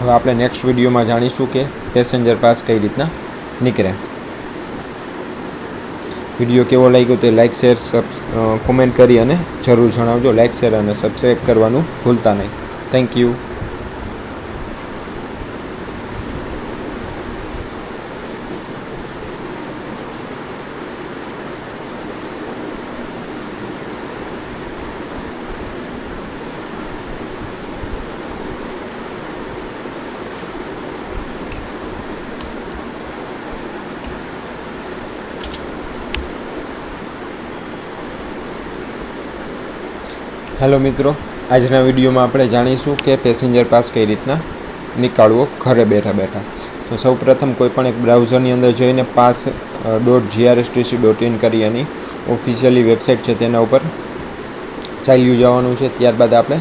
હવે આપણે નેક્સ્ટ વિડીયોમાં જાણીશું કે પેસેન્જર પાસ કઈ રીતના નીકળે. વિડીયો કેવો લાગ્યો તે લાઇક શેર કોમેન્ટ કરી અને જરૂર જણાવજો. લાઇક શેર અને સબસ્ક્રાઈબ કરવાનું ભૂલતા નહીં. Thank you. હેલો મિત્રો, આજના વિડીયોમાં આપણે જાણીશું કે પેસેન્જર પાસ કઈ રીતના નીકાળવો ઘરે બેઠા બેઠા. તો સૌપ્રથમ કોઈપણ એક બ્રાઉઝરની અંદર જઈને pass.grstc.in કરી એની ઓફિશિયલી વેબસાઇટ છે તેના ઉપર ચાલ્યું જવાનું છે. ત્યારબાદ આપણે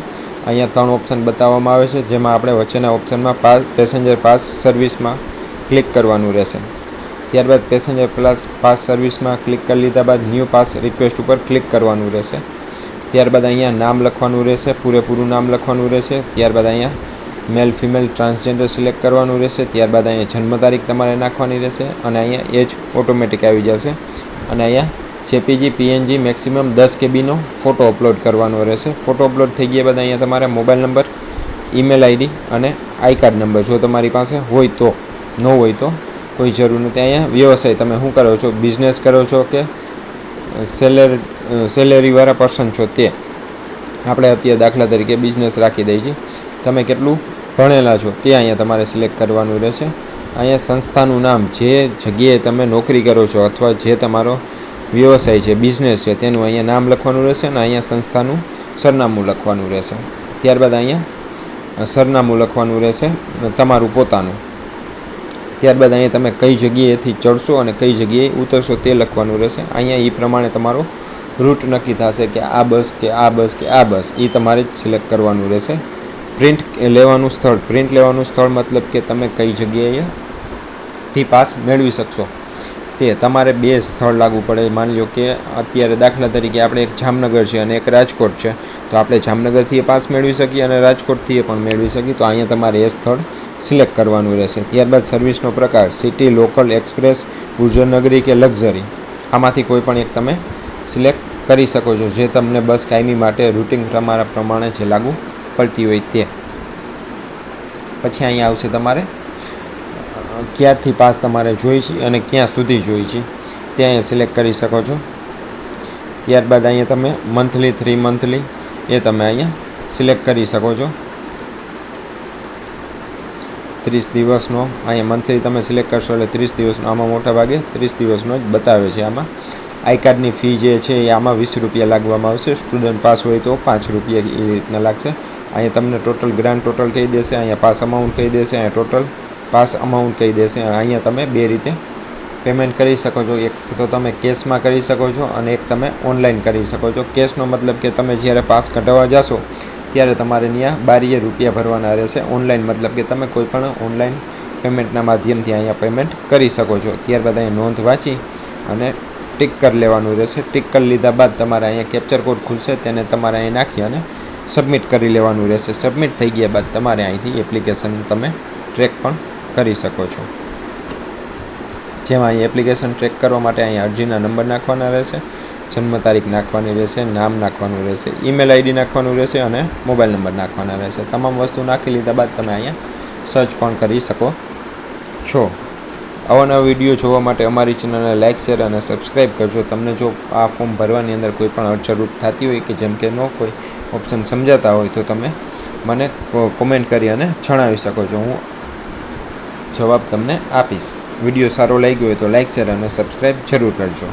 અહીંયા 3 ઓપ્શન બતાવવામાં આવે છે, જેમાં આપણે વચ્ચેના ઓપ્શનમાં પેસેન્જર પાસ સર્વિસમાં ક્લિક કરવાનું રહેશે. ત્યારબાદ પેસેન્જર પાસ સર્વિસમાં ક્લિક કરી લીધા બાદ ન્યૂ પાસ રિક્વેસ્ટ ઉપર ક્લિક કરવાનું રહેશે. ત્યારબાદ અહીંયા નામ લખવાનું રહેશે, પૂરેપૂરું નામ લખવાનું રહેશે. ત્યારબાદ અહીંયા મેલ ફિમેલ ટ્રાન્સજેન્ડર સિલેક્ટ કરવાનું રહેશે. ત્યારબાદ અહીંયા જન્મ તારીખ તમારે નાખવાની રહેશે અને અહીંયા એજ ઓટોમેટિક આવી જશે. અને અહીંયા જેપીજી પીએનજી મેક્સિમમ 10 KBનો ફોટો અપલોડ કરવાનો રહેશે. ફોટો અપલોડ થઈ ગયા બાદ અહીંયા તમારે મોબાઈલ નંબર, ઈમેલ આઈડી અને આઈ કાર્ડ નંબર જો તમારી પાસે હોય તો, ન હોય તો કોઈ જરૂર નથી. અહીંયા વ્યવસાય તમે શું કરો છો, બિઝનેસ કરો છો કે સેલેરીવાળા પર્સન છો તે આપણે અત્યારે દાખલા તરીકે બિઝનેસ રાખી દઈએ છીએ. તમે કેટલું ભણેલા છો તે અહીંયા તમારે સિલેક્ટ કરવાનું રહેશે. અહીંયા સંસ્થાનું નામ, જે જગ્યાએ તમે નોકરી કરો છો અથવા જે તમારો વ્યવસાય છે, બિઝનેસ છે, તેનું અહીંયા નામ લખવાનું રહેશે અને અહીંયા સંસ્થાનું સરનામું લખવાનું રહેશે. ત્યારબાદ અહીંયા સરનામું લખવાનું રહેશે તમારું પોતાનું. ત્યારબાદ અહીંયા તમે કઈ જગ્યાએથી ચડશો અને કઈ જગ્યાએ ઉતરશો તે લખવાનું રહેશે. અહીંયા એ પ્રમાણે તમારો રૂટ નક્કી થશે કે આ બસ કે આ બસ કે આ બસ, એ તમારે જ સિલેક્ટ કરવાનું રહેશે. પ્રિન્ટ લેવાનું સ્થળ મતલબ કે તમે કઈ જગ્યાએથી પાસ મેળવી શકશો તે તમારે 2 સ્થળ લાગવું પડે. માની લો કે અત્યારે દાખલા તરીકે આપણે એક જામનગર છે અને એક રાજકોટ છે, તો આપણે જામનગરથી પાસ મેળવી શકીએ અને રાજકોટથી પણ મેળવી શકીએ. તો અહીંયા તમારે એ સ્થળ સિલેક્ટ કરવાનું રહેશે. ત્યારબાદ સર્વિસનો પ્રકાર, સિટી, લોકલ, એક્સપ્રેસ, ગુર્જરનગરી કે લક્ઝરી, આમાંથી કોઈ પણ એક તમે સિલેક્ટ કરી શકો છો, જે તમને બસ કાયમી માટે રૂટિન તમારા પ્રમાણે જે લાગુ પડતી હોય તે. પછી અહીંયા આવશે તમારે ક્યારથી પાસ તમારે જોઈ છે અને ક્યાં સુધી જોઈ છે તે અહીંયા સિલેક્ટ કરી શકો છો. ત્યારબાદ અહીંયા તમે મંથલી, 3 મંથલી એ તમે અહીંયા સિલેક્ટ કરી શકો છો. 30 દિવસનો અહીંયા મંથલી તમે સિલેક્ટ કરશો એટલે 30 દિવસનો, આમાં મોટા ભાગે 30 દિવસનો જ બતાવે છે. આમાં આઈ કાર્ડની ફી જે છે એ આમાં 20 રૂપિયા લાગવામાં આવશે. સ્ટુડન્ટ પાસ હોય તો 5 રૂપિયા એ રીતના લાગશે. અહીંયા તમને ટોટલ ગ્રાન્ડ ટોટલ કહી દેશે, અહીંયા પાસ અમાઉન્ટ કહી દેશે, અહીંયા ટોટલ પાસ અમાઉન્ટ કહી દેશે. અહીંયા તમે 2 રીતે પેમેન્ટ કરી શકો છો. એક તો તમે કેશમાં કરી શકો છો અને એક તમે ઓનલાઈન કરી શકો છો. કેશનો મતલબ કે તમે જ્યારે પાસ કઢાવવા જશો ત્યારે તમારે ત્યાં બારીએ રૂપિયા ભરવાના રહેશે. ઓનલાઈન મતલબ કે તમે કોઈ પણ ઓનલાઈન પેમેન્ટના માધ્યમથી અહીંયા પેમેન્ટ કરી શકો છો. ત્યારબાદ અહીંયા નોંધ વાંચી અને ટિક કરી લેવાનું રહેશે. ટિક કરી લીધા બાદ તમારે અહીંયા કેપ્ચર કોડ ખુલશે, તેને તમારે અહીં નાખી અને સબમિટ કરી લેવાનું રહેશે. સબમિટ થઈ ગયા બાદ તમારે અહીંથી એપ્લિકેશન તમે ટ્રેક પણ કરી શકો છો. જેમાં અહીં એપ્લિકેશન ટ્રેક કરવા માટે અહીંયા અરજીના નંબર નાખવાના રહેશે, જન્મ તારીખ નાખવાની રહેશે, નામ નાખવાનું રહેશે, ઈમેલ આઈડી નાખવાનું રહેશે અને મોબાઈલ નંબર નાખવાના રહેશે. તમામ વસ્તુ નાખી લીધા બાદ તમે અહીંયા સર્ચ પણ કરી શકો છો. આવા વિડીયો જોવા માટે અમારી ચેનલને લાઇક, શેર અને સબસ્ક્રાઈબ કરજો. તમને જો આ ફોર્મ ભરવાની અંદર કોઈ પણ અડચણરૂપ થતી હોય કે જેમ કે કોઈ ઓપ્શન સમજાતા હોય તો તમે મને કોમેન્ટ કરી અને જણાવી શકો છો. હું જવાબ તમને આપીશ. વિડીયો સારો લાગ્યો હોય તો લાઇક, શેર અને સબસ્ક્રાઈબ જરૂર કરજો.